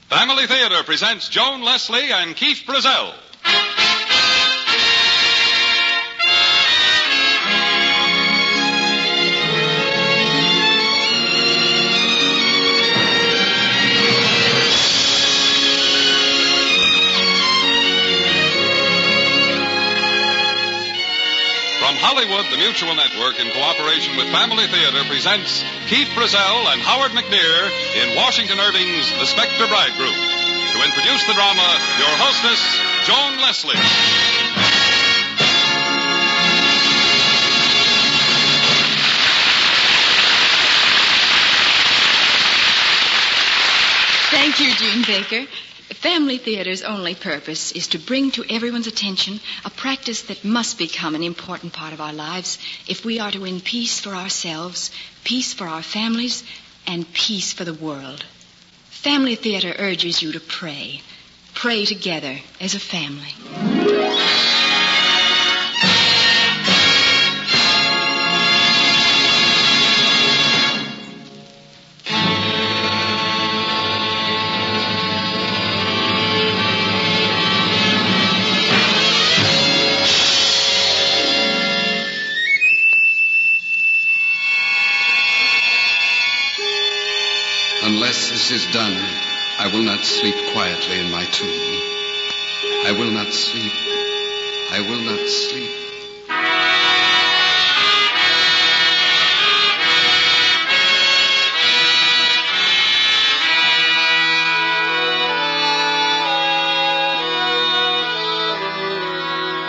Family Theater presents Joan Leslie and Keith Brazell. From Hollywood, the Mutual Network, in cooperation with Family Theater, presents Keith Brazell and Howard McNear in Washington Irving's The Spectre, Bridegroom. To introduce the drama, your hostess, Joan Leslie. Thank you, Jean Baker. Family Theater's only purpose is to bring to everyone's attention a practice that must become an important part of our lives if we are to win peace for ourselves, peace for our families, and peace for the world. Family Theater urges you to pray. Pray together as a family. Unless this is done, I will not sleep quietly in my tomb. I will not sleep. I will not sleep.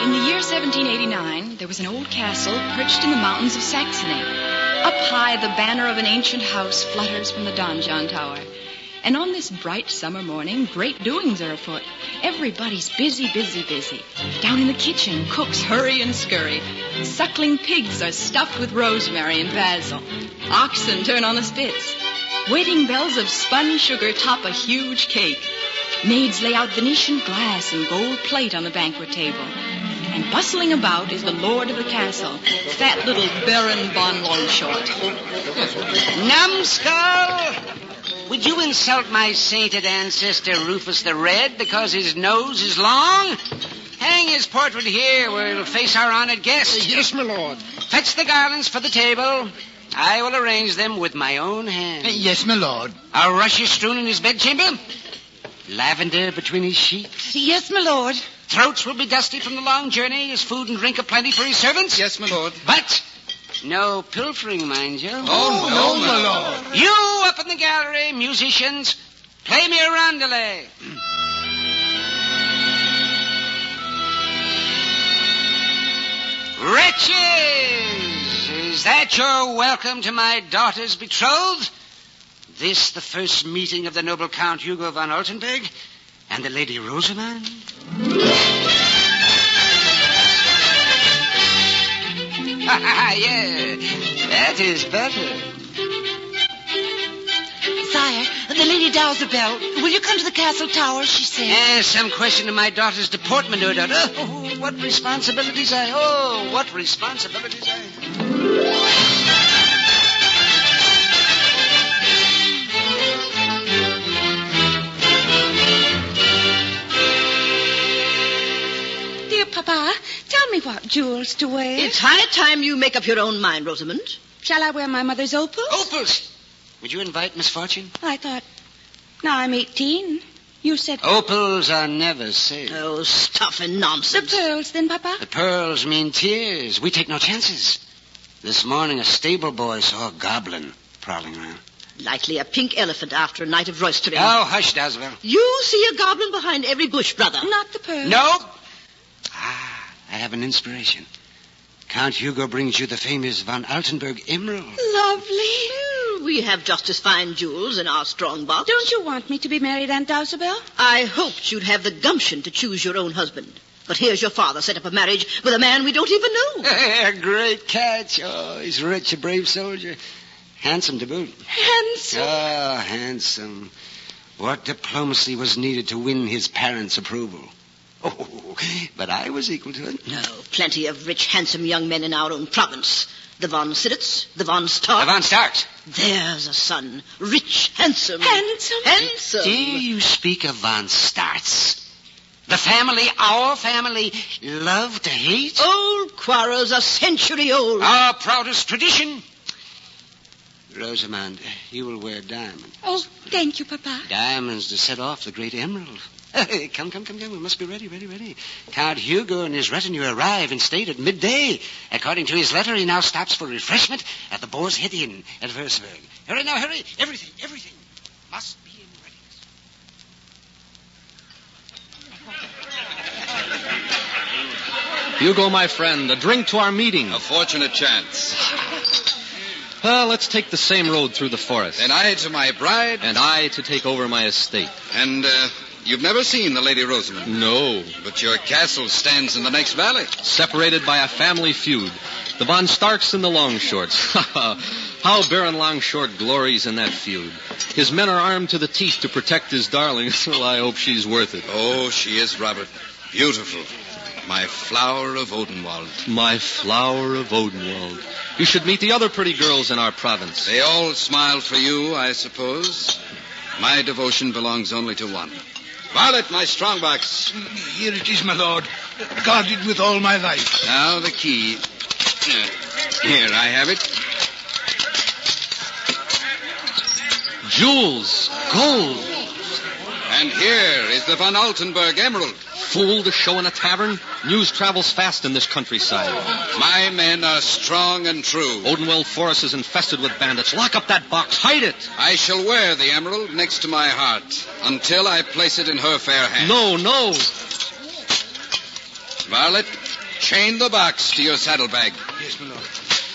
In the year 1789, there was an old castle perched in the mountains of Saxony. Up high, the banner of an ancient house flutters from the donjon tower. And on this bright summer morning, great doings are afoot. Everybody's busy, busy, busy. Down in the kitchen, cooks hurry and scurry. Suckling pigs are stuffed with rosemary and basil. Oxen turn on the spits. Waiting bells of spun sugar top a huge cake. Maids lay out Venetian glass and gold plate on the banquet table. And bustling about is the lord of the castle, fat little Baron von Longshort. Numbskull! Would you insult my sainted ancestor Rufus the Red because his nose is long? Hang his portrait here where it'll face our honored guest. Yes, my lord. Fetch the garlands for the table. I will arrange them with my own hands. Yes, my lord. Are rushes strewn in his bedchamber? Lavender between his sheets? Yes, my lord. Throats will be dusty from the long journey, his food and drink aplenty for his servants? Yes, my lord. But no pilfering, mind you. Oh, no, my lord. You up in the gallery, musicians, play me a roundelay. Wretches! Is that your welcome to my daughter's betrothed? This the first meeting of the noble Count Hugo von Altenburg and the Lady Rosamond? Yeah, that is better. Sire, the Lady Dowsabelle, will you come to the castle tower, she said? Some question of my daughter's deportment, no doubt. Oh, what responsibilities I... Oh, what responsibilities I... Papa, tell me what jewels to wear. It's high time you make up your own mind, Rosamond. Shall I wear my mother's opals? Opals! Would you invite Miss Fortune? I thought, now I'm 18. You said... Opals are never safe. Oh, stuff and The nonsense. pearls, then, Papa? The pearls mean tears. We take no chances. This morning, a stable boy saw a goblin prowling around. Likely a pink elephant after a night of roistering. Oh, hush, Dazabelle. You see a goblin behind every bush, brother. Not the pearls. No. I have an inspiration. Count Hugo brings you the famous von Altenburg emerald. Lovely. We have just as fine jewels in our strong box. Don't you want me to be married, Aunt Dowsabelle? I hoped you'd have the gumption to choose your own husband. But here's your father set up a marriage with a man we don't even know. A great catch. Oh, he's rich, a brave soldier. Handsome to boot. Handsome. Oh, handsome. What diplomacy was needed to win his parents' approval. Oh, but I was equal to it. No, plenty of rich, handsome young men in our own province. The von Siddits, the von Stark. The von Starks. There's a son. Rich, handsome. Handsome? Dare you speak of von Starks? The family, our family, love to hate? Old quarrels, a century old. Our proudest tradition. Rosamond, you will wear diamonds. Oh, thank you, Papa. Diamonds to set off the great emerald. Come. We must be ready. Count Hugo and his retinue arrive in state at midday. According to his letter, he now stops for refreshment at the Boar's Head Inn at Würzburg. Hurry now, hurry. Everything must be in readiness. Hugo, my friend, a drink to our meeting. A fortunate chance. Well, let's take the same road through the forest. And I to my bride. And I to take over my estate. And, you've never seen the Lady Rosamond? No. But your castle stands in the next valley. Separated by a family feud. The Von Starks and the Longshorts. How Baron Longshort glories in that feud. His men are armed to the teeth to protect his darling. Well, I hope she's worth it. Oh, she is, Robert. Beautiful. My flower of Odenwald. My flower of Odenwald. You should meet the other pretty girls in our province. They all smile for you, I suppose. My devotion belongs only to one. Violet, my strongbox. Here it is, my lord. Guarded with all my life. Now the key. Here, I have it. Jewels. Gold. And here is the Von Altenburg emerald. Fool to show in a tavern? News travels fast in this countryside. My men are strong and true. Odenwald Forest is infested with bandits. Lock up that box. Hide it. I shall wear the emerald next to my heart until I place it in her fair hand. No. Violet, chain the box to your saddlebag. Yes, my lord.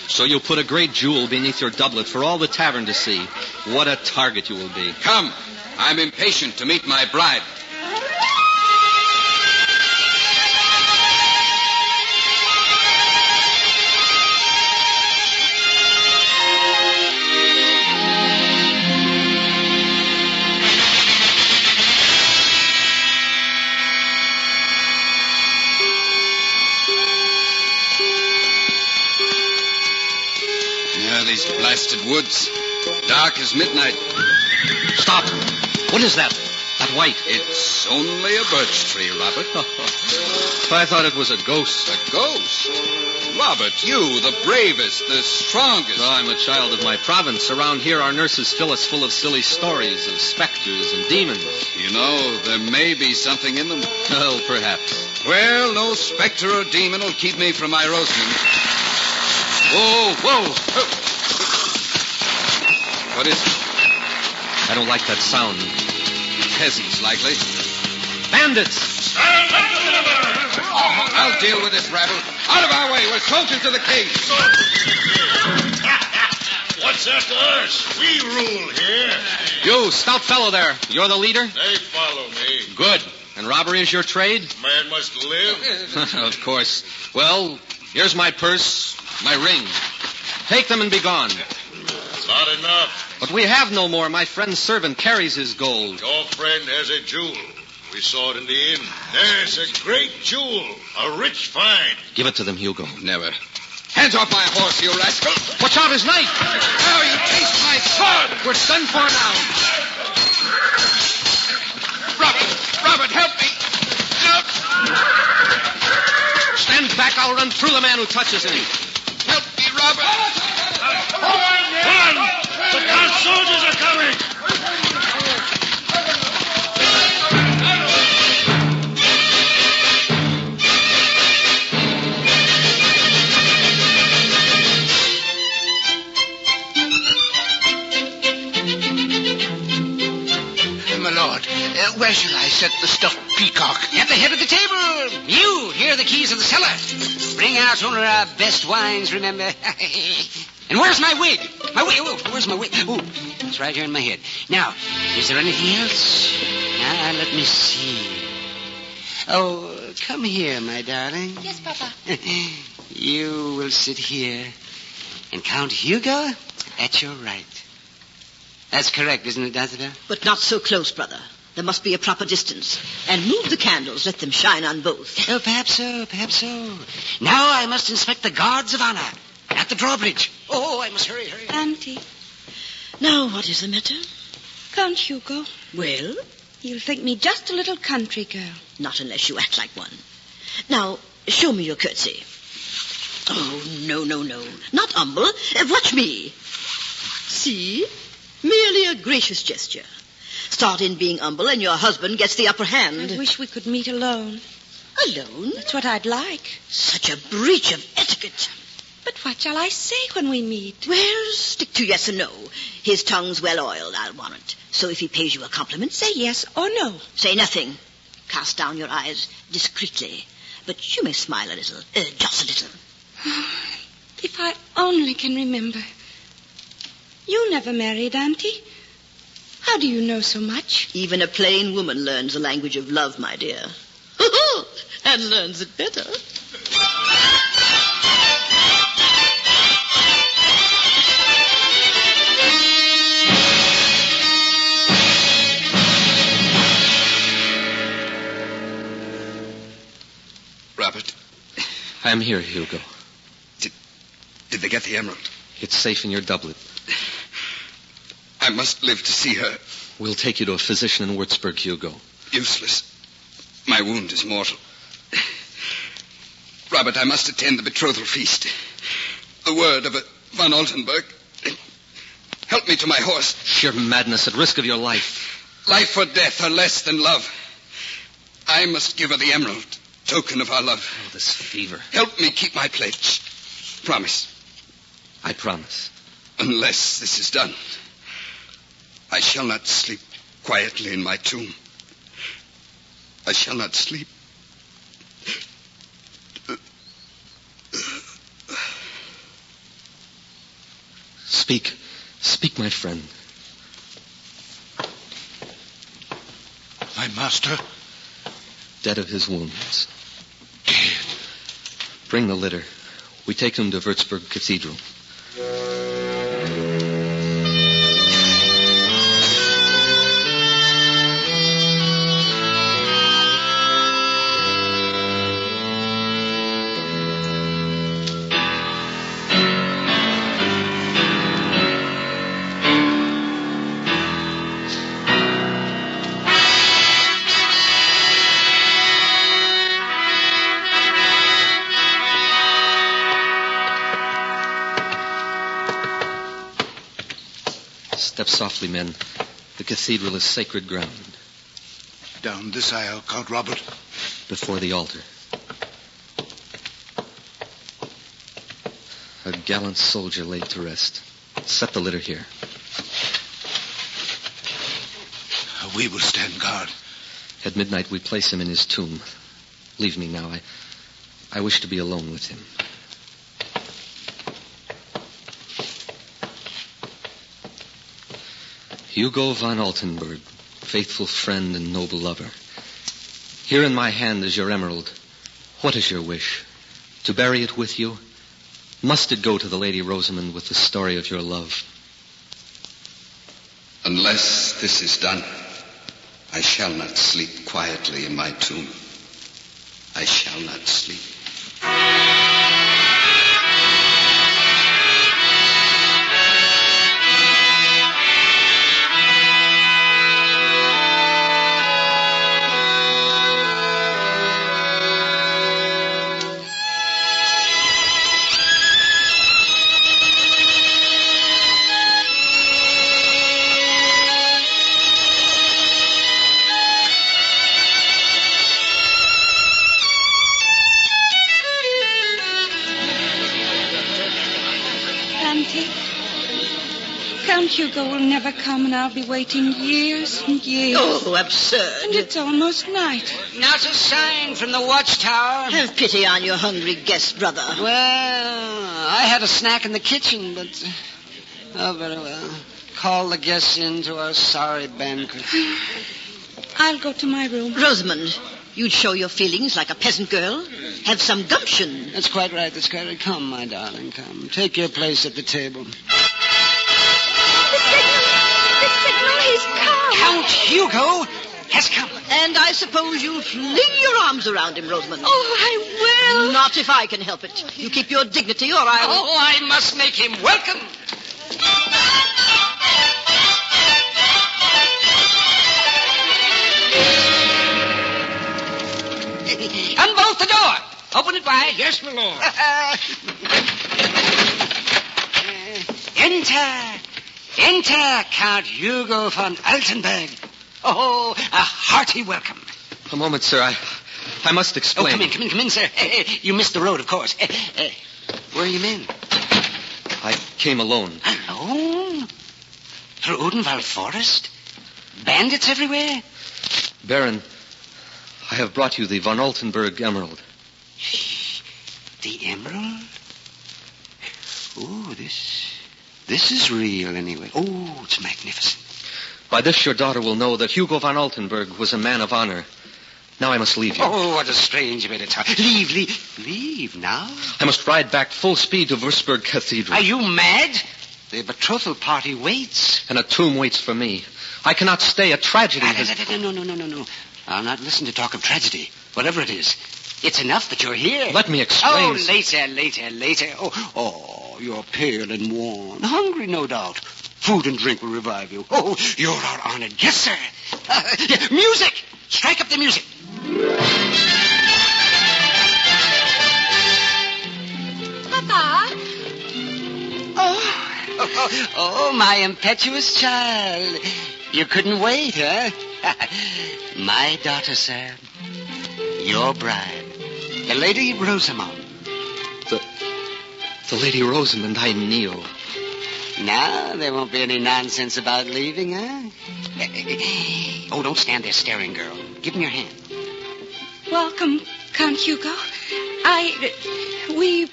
So you'll put a great jewel beneath your doublet for all the tavern to see. What a target you will be. Come. I'm impatient to meet my bride. These blasted woods. Dark as midnight. Stop. What is that? That white? It's only a birch tree, Robert. I thought it was a ghost. A ghost? Robert, you, the bravest, the strongest. Oh, I'm a child of my province. Around here, our nurses fill us full of silly stories of specters and demons. You know, there may be something in them. Well, perhaps. Well, no specter or demon will keep me from my Rosamond. Whoa. What is it? I don't like that sound. Peasants, likely. Bandits! I'll deal with this rabble. Out of our way. We're soldiers of the king. What's that to us? We rule here. You, stout fellow there. You're the leader? They follow me. Good. And robbery is your trade? Man must live. Of course. Well, here's my purse, my ring. Take them and be gone. Not enough. But we have no more. My friend's servant carries his gold. Your friend has a jewel. We saw it in the inn. There's a great jewel. A rich find. Give it to them, Hugo. Never. Hands off my horse, you rascal. Watch out, his knife. Now you taste my sword. We're done for now. Robert, help me. Help. Stand back. I'll run through the man who touches him. Help me, Robert. Run! The Count's soldiers are coming! My lord, where shall I set the stuffed peacock? At the head of the table. You, here are the keys of the cellar. Bring out only our best wines, remember. And where's my wig? Where's my wig? Oh, it's right here in my head. Now, is there anything else? Now, let me see. Oh, come here, my darling. Yes, Papa. You will sit here. And Count Hugo at your right. That's correct, isn't it, Dazabel? But not so close, brother. There must be a proper distance. And move the candles. Let them shine on both. Oh, perhaps so. Now I must inspect the guards of honor at the drawbridge. Oh, I must hurry. Auntie. Now, what is the matter? Count Hugo. Well? You'll think me just a little country girl. Not unless you act like one. Now, show me your curtsy. Oh, no. Not humble. Watch me. See? Merely a gracious gesture. Start in being humble and your husband gets the upper hand. I wish we could meet alone. Alone? That's what I'd like. Such a breach of etiquette. But what shall I say when we meet? Well, stick to yes or no. His tongue's well oiled, I'll warrant. So if he pays you a compliment, Say yes or no. say nothing. Cast down your eyes discreetly. But you may smile a little, just a little. If I only can remember. You never married, Auntie. How do you know so much? Even a plain woman learns the language of love, my dear. And learns it better. Robert, I'm here, Hugo. did they get the emerald? It's safe in your doublet. I must live to see her. We'll take you to a physician in Würzburg, Hugo. Useless. My wound is mortal. Robert, I must attend the betrothal feast. The word of a von Altenburg. Help me to my horse. Sheer madness at risk of your life. Life or death are less than love. I must give her the emerald, token of our love. Oh, this fever. Help me keep my pledge. Promise. I promise. Unless this is done, I shall not sleep quietly in my tomb. I shall not sleep. Speak, my friend. My master? Dead of his wounds. Dead. Bring the litter. We take him to Würzburg Cathedral. Step softly, men. The cathedral is sacred ground. Down this aisle, Count Robert. Before the altar. A gallant soldier laid to rest. Set the litter here. We will stand guard. At midnight, we place him in his tomb. Leave me now. I wish to be alone with him. Hugo von Altenburg, faithful friend and noble lover. Here in my hand is your emerald. What is your wish? To bury it with you? Must it go to the Lady Rosamond with the story of your love? Unless this is done, I shall not sleep quietly in my tomb. I shall not sleep. Count Hugo will never come, and I'll be waiting years and years. Oh, absurd. And it's almost night. Not a sign from the watchtower. Have pity on your hungry guest, brother. Well, I had a snack in the kitchen, but... Oh, very well. Call the guests in to our sorry banquet. I'll go to my room. Rosamond, you'd show your feelings like a peasant girl. Have some gumption. That's quite right. Come, my darling, come. Take your place at the table. The signal, he's come. Count Hugo! has come. And I suppose you'll fling your arms around him, Rosamond. Oh, I will. Not if I can help it. You keep your dignity, or I will... Oh, I must make him welcome. Unbolt the door. Open it wide. Yes, my lord. Enter, Count Hugo von Altenburg. Oh, a hearty welcome. A moment, sir. I must explain. Oh, come in, sir. You missed the road, of course. Where are you men? I came alone. Alone? Through Odenwald Forest? Bandits everywhere? Baron, I have brought you the von Altenburg emerald. The emerald? Oh, this is real anyway. Oh, it's magnificent. By this your daughter will know that Hugo von Altenburg was a man of honor. Now I must leave you. Oh, what a strange way to talk. Leave now? I must ride back full speed to Würzburg Cathedral. Are you mad? The betrothal party waits. And a tomb waits for me. I cannot stay. A tragedy has... No. I'll not listen to talk of tragedy, whatever it is. It's enough that you're here. Let me explain. Oh, later. Oh, you're pale and worn. Hungry, no doubt. Food and drink will revive you. Oh, you're our honored guest, sir. Music! Strike up the music. Papa? Oh, my impetuous child. You couldn't wait, huh? My daughter, sir. Your bride. The Lady Rosamond. The Lady Rosamond, I kneel. Now, there won't be any nonsense about leaving, huh? Oh, don't stand there staring, girl. Give him your hand. Welcome, Count Hugo. We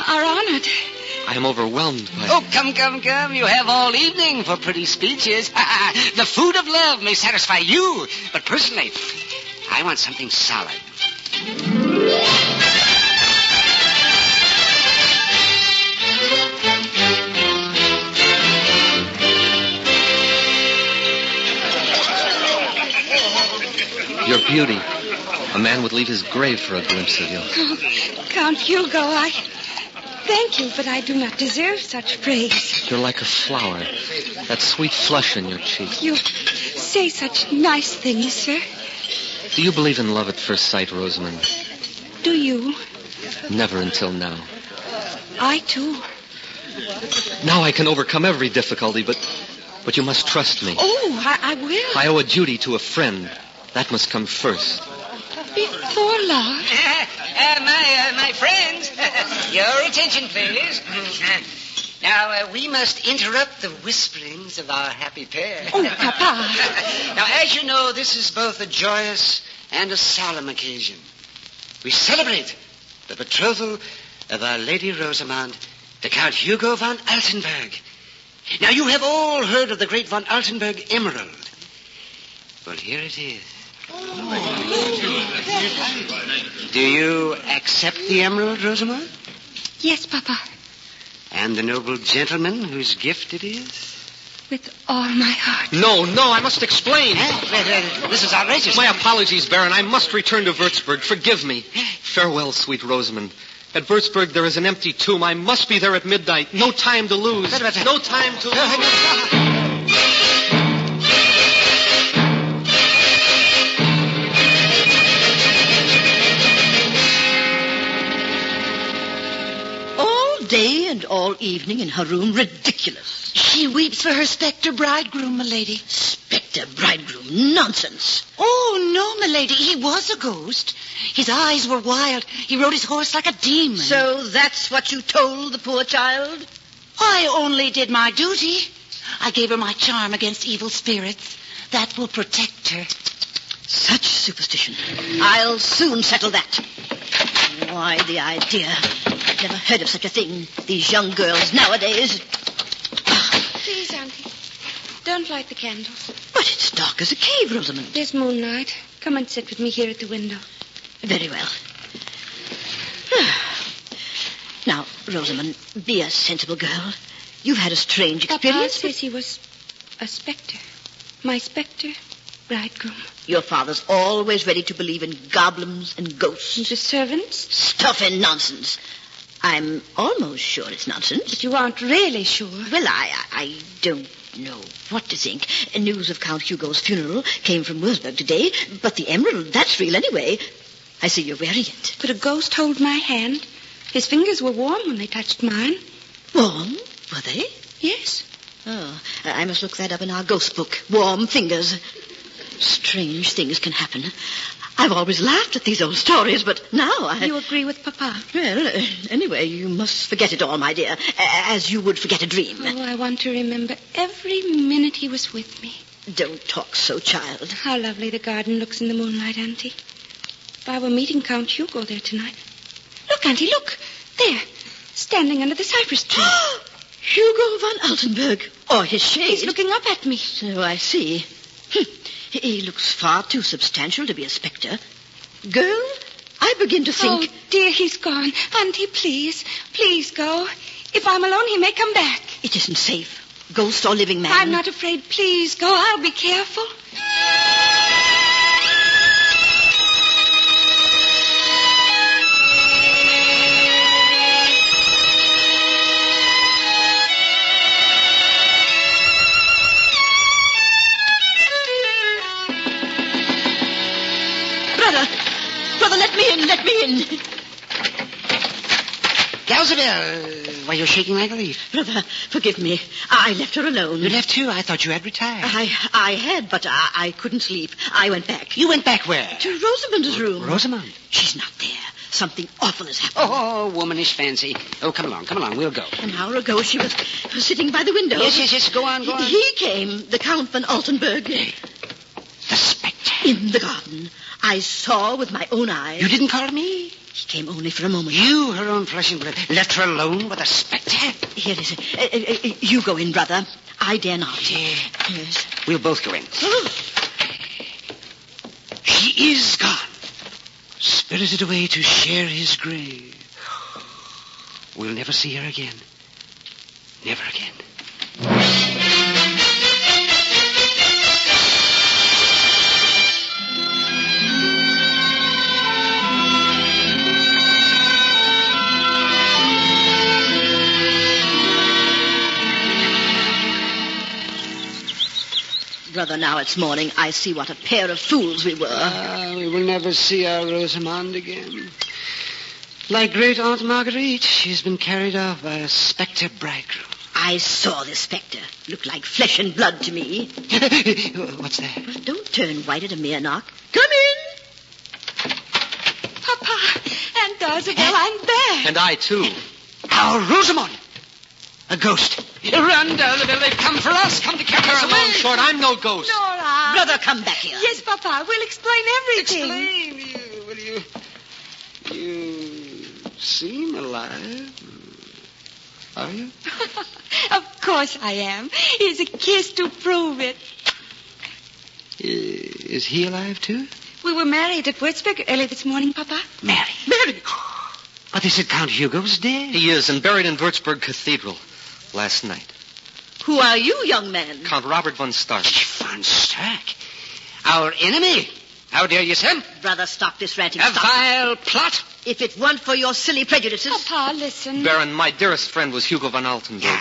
are honored. I am overwhelmed by... Oh, come. You have all evening for pretty speeches. The food of love may satisfy you, but personally, I want something solid. Your beauty. A man would leave his grave for a glimpse of you. Oh, Count Hugo, I thank you, but I do not deserve such praise. You're like a flower. That sweet flush in your cheek. You say such nice things, sir. Do you believe in love at first sight, Rosamond? Do you? Never until now. I, too. Now I can overcome every difficulty, but you must trust me. Oh, I will. I owe a duty to a friend. That must come first. Before love? My friends, your attention, please. Now, we must interrupt the whisperings of our happy pair. Oh, Papa. Now, as you know, this is both a joyous and a solemn occasion. We celebrate the betrothal of our Lady Rosamond to Count Hugo von Altenburg. Now, you have all heard of the great von Altenburg emerald. Well, here it is. Do you accept the emerald, Rosamond? Yes, Papa. And the noble gentleman whose gift it is? With all my heart. No, I must explain. This is outrageous. My apologies, Baron. I must return to Würzburg. Forgive me. Farewell, sweet Rosamond. At Würzburg, there is an empty tomb. I must be there at midnight. No time to lose. No time to lose. Day and all evening in her room. Ridiculous. She weeps for her Spectre bridegroom, milady. Spectre bridegroom? Nonsense. Oh, no, milady. He was a ghost. His eyes were wild. He rode his horse like a demon. So that's what you told the poor child? I only did my duty. I gave her my charm against evil spirits. That will protect her. Such superstition. I'll soon settle that. Why, the idea. I've never heard of such a thing. These young girls nowadays. Please, Auntie, don't light the candles. But it's dark as a cave, Rosamond. There's moonlight. Come and sit with me here at the window. Very well. Now, Rosamond, be a sensible girl. You've had a strange experience. Papa says he was a spectre. My spectre Bridegroom. Your father's always ready to believe in goblins and ghosts. And the servants? Stuff and nonsense. I'm almost sure it's nonsense. But you aren't really sure. Well, I don't know what to think. News of Count Hugo's funeral came from Würzburg today, but the emerald, that's real anyway. I see you're wearing it. Could a ghost hold my hand? His fingers were warm when they touched mine. Warm? Were they? Yes. Oh, I must look that up in our ghost book. Warm fingers. Strange things can happen. I've always laughed at these old stories, but now I... You agree with Papa? Well, anyway, you must forget it all, my dear, as you would forget a dream. Oh, I want to remember every minute he was with me. Don't talk so, child. How lovely the garden looks in the moonlight, Auntie. If I were meeting Count Hugo there tonight. Look, Auntie, look. There, standing under the cypress tree. Hugo von Altenburg. Or his shade. He's looking up at me. So I see. He looks far too substantial to be a spectre. Girl, I begin to think... Oh, dear, he's gone. Auntie, please. Please go. If I'm alone, he may come back. It isn't safe. Ghost or living man. I'm not afraid. Please go. I'll be careful. Brother, let me in. Galzabel, why, you're shaking like a leaf. Brother, forgive me. I left her alone. You left too? I thought you had retired. I had, but I couldn't sleep. I went back. You went back where? To Rosamond's room. Rosamond? She's not there. Something awful has happened. Oh, womanish fancy. Oh, come along, we'll go. An hour ago, she was sitting by the window. Yes, go on. He came, the Count von Altenburg. The Spectre. In the garden. I saw with my own eyes. You didn't call me? He came only for a moment. You, her own flesh and blood, left her alone with a Spectre? Here, listen. You go in, brother. I dare not. Yes. We'll both go in. Oh. She is gone. Spirited away to share his grave. We'll never see her again. Never again. Brother, now it's morning. I see what a pair of fools we were. We will never see our Rosamond again. Like great Aunt Marguerite, she's been carried off by a Spectre bridegroom. I saw this Spectre. Looked like flesh and blood to me. What's that? Well, don't turn white at a mere knock. Come in. Papa, Aunt Dozabel, I'm back. And I, too. Our Rosamond! A ghost. Run, Dozabel, they've come for us. Come to carry us away. Longshort, I'm no ghost. Nora. Brother, come back here. Yes, Papa, we'll explain everything. Explain, will you? You seem alive. Are you? Of course I am. Here's a kiss to prove it. Is he alive, too? We were married at Würzburg early this morning, Papa. Married? But they said Count Hugo's dead. He is, and buried in Würzburg Cathedral last night. Who are you, young man? Count Robert von Stark. Von Stark? Our enemy? How dare you say him? Brother, stop this ranting. A Stop. vile plot? If it weren't for your silly prejudices. Papa, listen. Baron, my dearest friend was Hugo von Altenburg.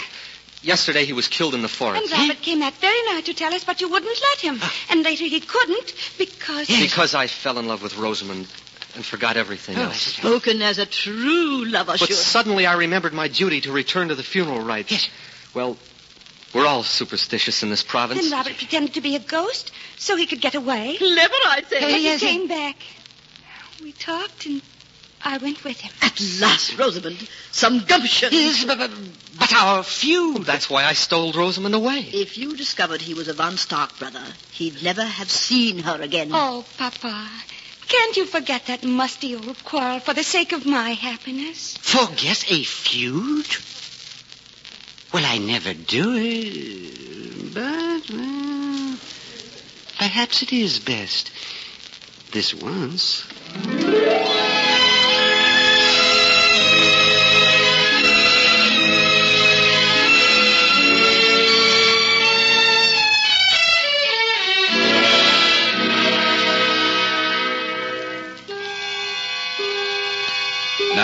Yesterday he was killed in the forest. And Robert came that very night to tell us, but you wouldn't let him. And later he couldn't because... Because I fell in love with Rosamond and forgot everything else. Spoken as a true lover But should. suddenly I remembered my duty to return to the funeral rites. Yes. Well, we're all superstitious in this province. Then Robert pretended to be a ghost so he could get away. Clever, I say. But he came back. We talked and I went with him. At last, Rosamond. Some gumption. Yes, but our feud. That's why I stole Rosamond away. If you discovered he was a von Stark brother, he'd never have seen her again. Oh, Papa, can't you forget that musty old quarrel for the sake of my happiness? Forget a feud? Well, I never do it. But, well, perhaps it is best. This once.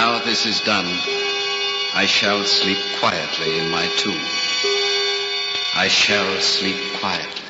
Now this is done, I shall sleep quietly in my tomb. I shall sleep quietly.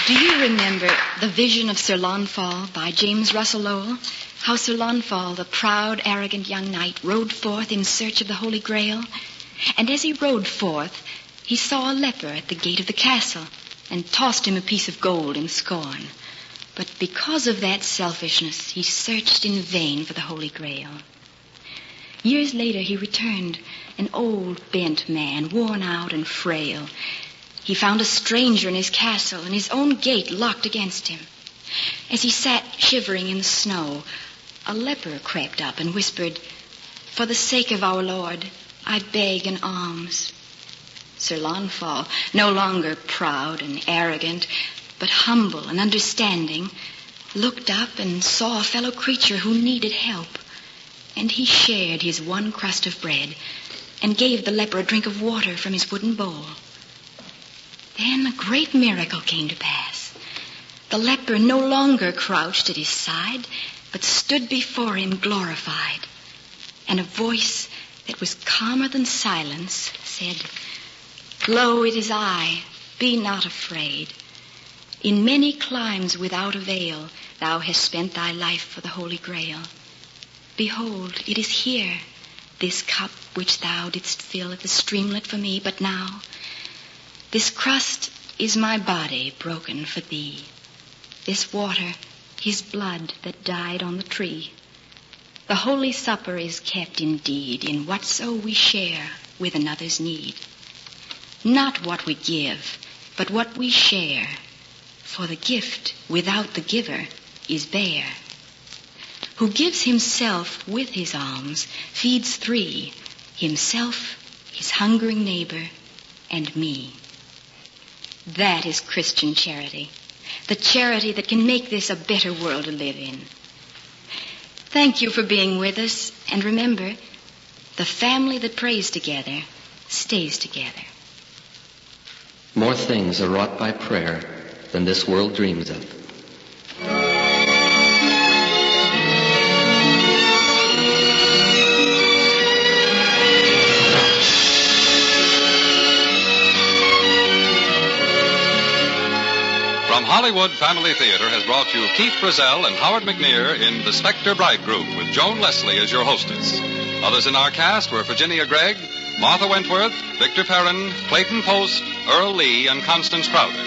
Do you remember The Vision of Sir Launfal by James Russell Lowell? How Sir Launfal, the proud, arrogant young knight, rode forth in search of the Holy Grail. And as he rode forth, he saw a leper at the gate of the castle and tossed him a piece of gold in scorn. But because of that selfishness, he searched in vain for the Holy Grail. Years later, he returned, an old, bent man, worn out and frail. He found a stranger in his castle and his own gate locked against him. As he sat shivering in the snow, a leper crept up and whispered, "For the sake of our Lord, I beg an alms." Sir Launfal, no longer proud and arrogant, but humble and understanding, looked up and saw a fellow creature who needed help. And he shared his one crust of bread and gave the leper a drink of water from his wooden bowl. Then a great miracle came to pass. The leper no longer crouched at his side, but stood before him glorified. And a voice that was calmer than silence said, "Lo, it is I, be not afraid. In many climes without avail, thou hast spent thy life for the Holy Grail. Behold, it is here, this cup which thou didst fill at the streamlet for me, but now this crust is my body broken for thee. This water, his blood that died on the tree. The Holy Supper is kept indeed in whatso we share with another's need. Not what we give, but what we share. For the gift without the giver is bare. Who gives himself with his alms feeds three, himself, his hungering neighbor, and me." That is Christian charity, the charity that can make this a better world to live in. Thank you for being with us, and remember, the family that prays together stays together. More things are wrought by prayer than this world dreams of. From Hollywood Family Theater has brought you Keith Brazell and Howard McNear in The Spectre Bridegroom with Joan Leslie as your hostess. Others in our cast were Virginia Gregg, Martha Wentworth, Victor Perrin, Clayton Post, Earl Lee, and Constance Crowder.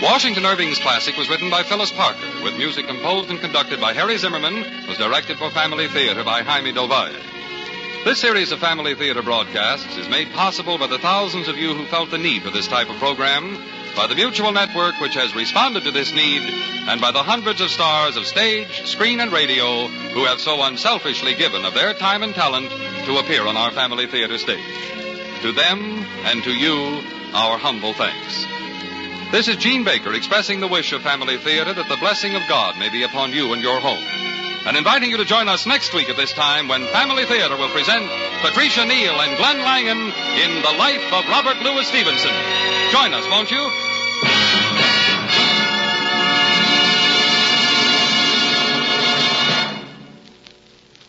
Washington Irving's classic was written by Phyllis Parker, with music composed and conducted by Harry Zimmerman, was directed for Family Theater by Jaime Del Valle. This series of Family Theater broadcasts is made possible by the thousands of you who felt the need for this type of program, by the Mutual Network, which has responded to this need, and by the hundreds of stars of stage, screen, and radio who have so unselfishly given of their time and talent to appear on our Family Theater stage. To them and to you, our humble thanks. This is Gene Baker expressing the wish of Family Theater that the blessing of God may be upon you and your home, and inviting you to join us next week at this time when Family Theater will present Patricia Neal and Glenn Langan in The Life of Robert Louis Stevenson. Join us, won't you?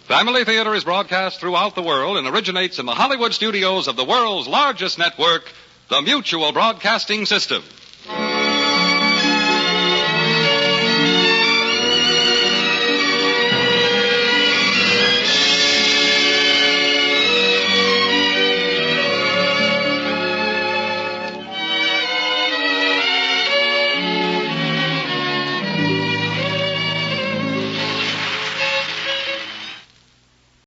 Family Theater is broadcast throughout the world and originates in the Hollywood studios of the world's largest network, the Mutual Broadcasting System.